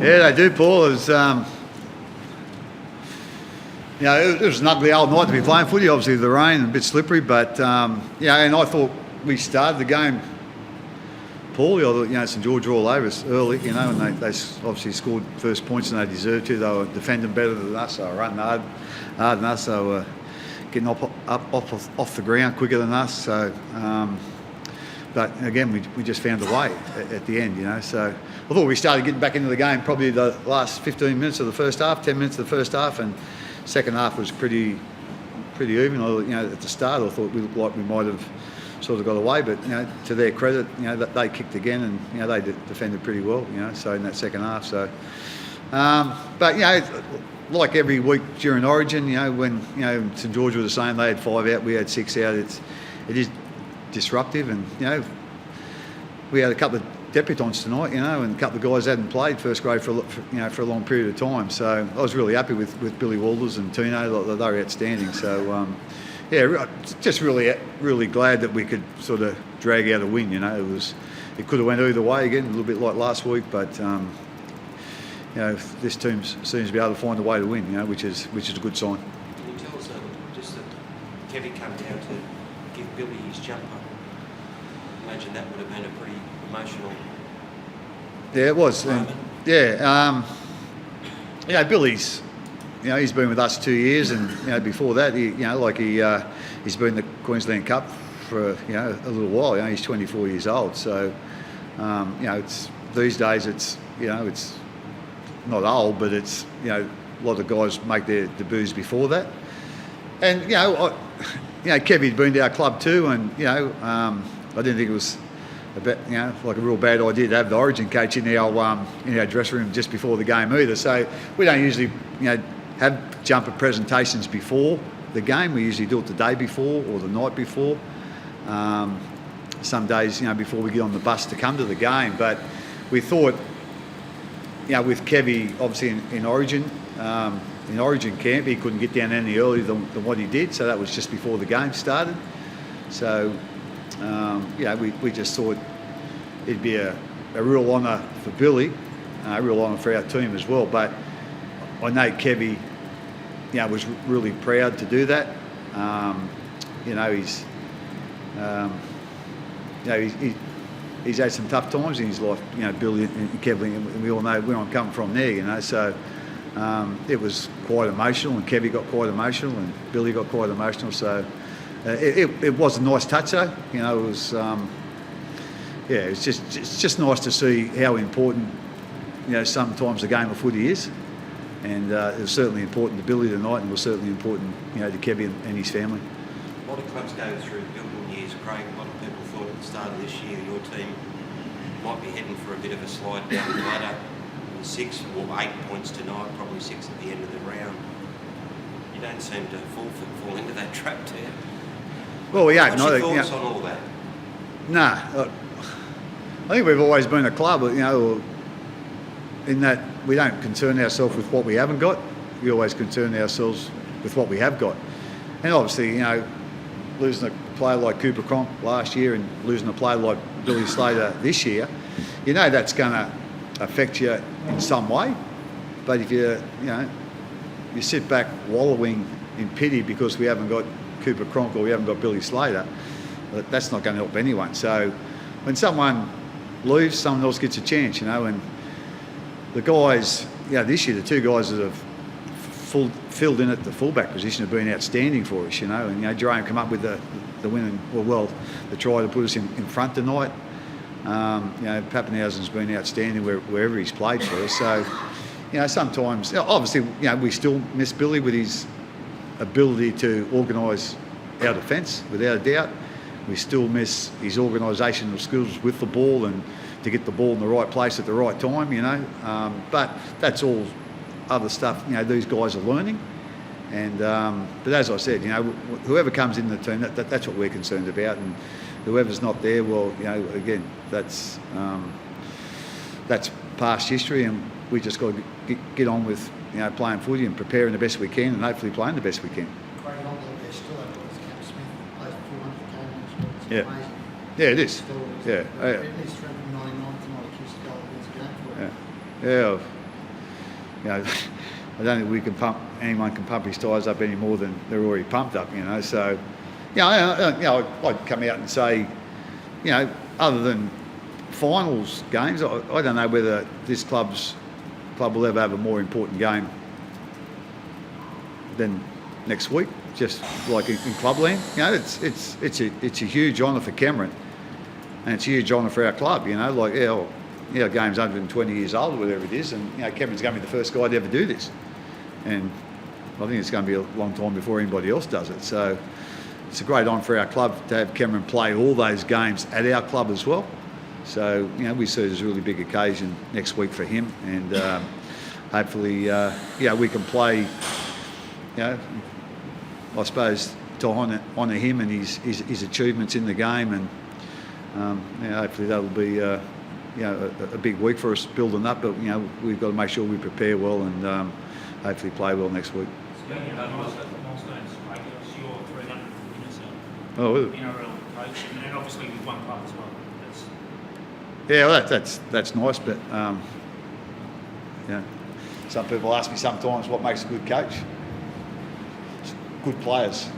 Yeah, they do, Paul. It was, it was an ugly old night to be playing footy. Obviously, the rain and a bit slippery, but and I thought we started the game poorly. I thought, St George were all over us early, and they obviously scored first points and they deserved to. They were defending better than us. They were running harder than us. They were getting off the ground quicker than us. So, but again, we just found a way at the end, So I thought we started getting back into the game probably the last 15 minutes of the first half, 10 minutes of the first half, and second half was pretty even. At the start, I thought we looked like we might have sort of got away, but to their credit, that they kicked again, and they defended pretty well, So in that second half, so. But like every week during Origin, when St George were the same, they had 5 out, we had 6 out. It is disruptive, and we had a couple of debutants tonight, and a couple of guys hadn't played first grade for a long period of time. So I was really happy with Billy Walters and Tino. They were outstanding. So just really glad that we could sort of drag out a win. It could have went either way again, a little bit like last week, but this team seems to be able to find a way to win, which is a good sign. Can you tell us just that Kevin came down to give Billy his jumper? Imagine that would have been a pretty emotional. Yeah, it was. Billy's. He's been with us 2 years, and before that, he's been in the Queensland Cup for a little while. He's 24 years old, so it's these days it's not old, but it's a lot of guys make their debuts before that, and Kevy'd been to our club too, and I didn't think it was like a real bad idea to have the Origin coach in our dressing room just before the game either. So we don't usually have jumper presentations before the game. We usually do it the day before or the night before. Some days before we get on the bus to come to the game. But we thought with Kevy obviously in Origin camp, he couldn't get down any earlier than what he did. So that was just before the game started. So. We just thought it'd be a real honour for Billy, a real honour for our team as well. But I know Kevy, was really proud to do that. He's had some tough times in his life. Billy and Kevin, and we all know where I'm coming from there. So it was quite emotional, and Kevy got quite emotional, and Billy got quite emotional. So. It was a nice touch though, it was it's just nice to see how important sometimes the game of footy is, and it was certainly important to Billy tonight, and it was certainly important to Kevin and his family. A lot of clubs go through building years, Craig. A lot of people thought at the start of this year your team might be heading for a bit of a slide down the ladder. 6 or 8 points tonight, probably 6 at the end of the round. You don't seem to fall into that trap, do you? Well, we ain't. What's your thoughts on all that? Nah, I think we've always been a club, in that we don't concern ourselves with what we haven't got. We always concern ourselves with what we have got. And obviously, losing a player like Cooper Cronk last year and losing a player like Billy Slater this year, that's going to affect you in some way. But if you sit back wallowing in pity because we haven't got Cooper Cronk or we haven't got Billy Slater, that's not going to help anyone. So when someone leaves, someone else gets a chance, and the guys, this year, the 2 guys that have filled in at the fullback position have been outstanding for us, and Jerome come up with the win, the try to put us in front tonight. Pappenhausen's been outstanding wherever he's played for us. So, sometimes, obviously, we still miss Billy with his ability to organise our defence, without a doubt. We still miss his organisational skills with the ball and to get the ball in the right place at the right time, But that's all other stuff, these guys are learning. And but as I said, whoever comes in the team, that's what we're concerned about. And whoever's not there, well, again, that's past history, and we just got to get on with playing footy and preparing the best we can, and hopefully playing the best we can. Craig, on there still have Cam Smith plays 400 games. Yeah. Amazing. Yeah, it is. Still, Yeah. He's 399 tonight, accused of goal against a game for it. Yeah. I don't think anyone can pump his tyres up any more than they're already pumped up. So I'd come out and say, other than finals games, I don't know whether this club will ever have a more important game than next week. Just like in clubland, it's a huge honour for Cameron, and it's a huge honour for our club. Our game's 120 years old, or whatever it is, and Cameron's going to be the first guy to ever do this, and I think it's going to be a long time before anybody else does it. So it's a great honour for our club to have Cameron play all those games at our club as well. So we see it as a really big occasion next week for him, and hopefully we can play. I suppose to honour him and his achievements in the game, and hopefully that'll be a big week for us building up. But we've got to make sure we prepare well and hopefully play well next week. Speaking of milestones, like it's your 300 winners Oh, NRL coach, and obviously with one club as well. That's nice, but some people ask me sometimes what makes a good coach. Good players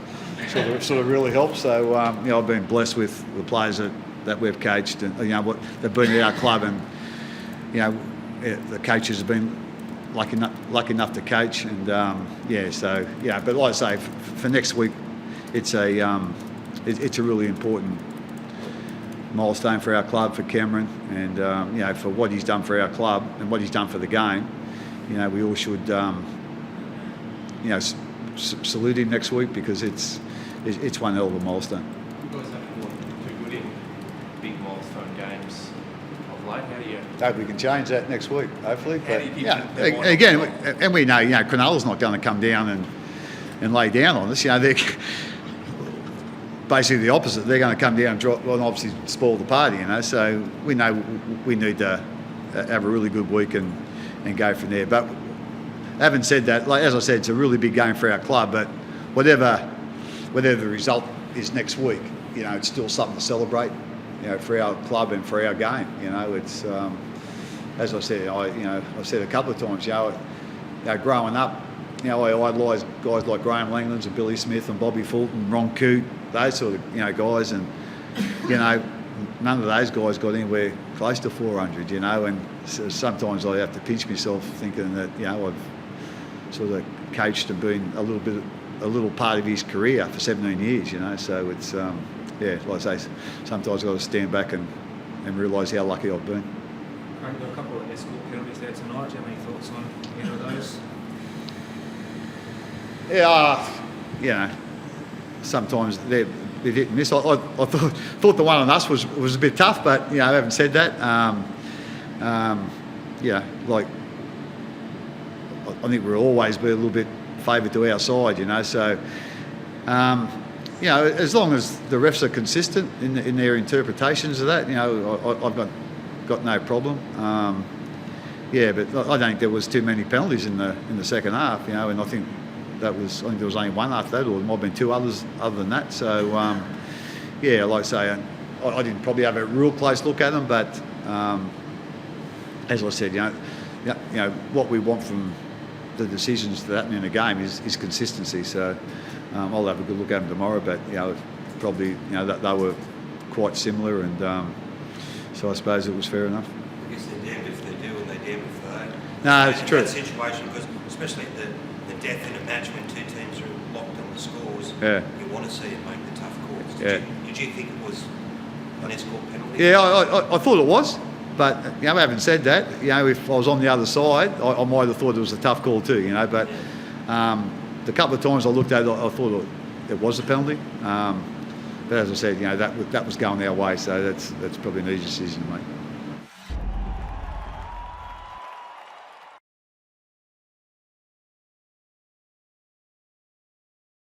sort of really helps. So I've been blessed with the players that we've coached, and what they've been at our club, and the coaches have been lucky enough to coach, and But like I say, for next week, it's a really important milestone for our club, for Cameron, and for what he's done for our club and what he's done for the game. We all should salute him next week, because it's one hell of a milestone. You guys haven't been too good in big milestone games of late. How do you? Hope we can change that next week, hopefully. How But do you keep them again, and we know Cronulla's not going to come down and lay down on us. They're basically the opposite. They're going to come down and drop, well, and obviously spoil the party. So we know we need to have a really good week and go from there. But having said that, like as I said, it's a really big game for our club. But whatever the result is next week, it's still something to celebrate, for our club and for our game. It's as I said, I've said a couple of times, growing up, I idolised guys like Graham Langlands and Billy Smith and Bobby Fulton, Ron Coote, those sort of guys, and none of those guys got anywhere close to 400. And so sometimes I have to pinch myself thinking that I've sort of coached and been a little part of his career for 17 years. So it's like I say, sometimes I've got to stand back and realise how lucky I've been. Craig, there were a couple of escort penalties there tonight. Do you have any thoughts on either of those? Sometimes they're hit and miss. I thought the one on us was a bit tough, but having said that, I think we'll always be a little bit favoured to our side, So, as long as the refs are consistent in their interpretations of that, I've got no problem. But I don't think there was too many penalties in the second half, and I think there was only one after that, or there might have been two others other than that. So, like I say, I didn't probably have a real close look at them, but as I said, what we want from the decisions that happen in a game is consistency. So I'll have a good look at them tomorrow, but probably that they were quite similar, and so I suppose it was fair enough. I guess they're damned if they do and they're damned if they don't. No, it's true. In that situation, because especially the death in a match when two teams are locked on the scores, you want to see it make the tough calls. Did you think it was an escort penalty? Yeah, I thought it was. But having said that, if I was on the other side, I might have thought it was a tough call too. But the couple of times I looked at it, I thought it was a penalty. But as I said, that was going our way, so that's probably an easy decision to make.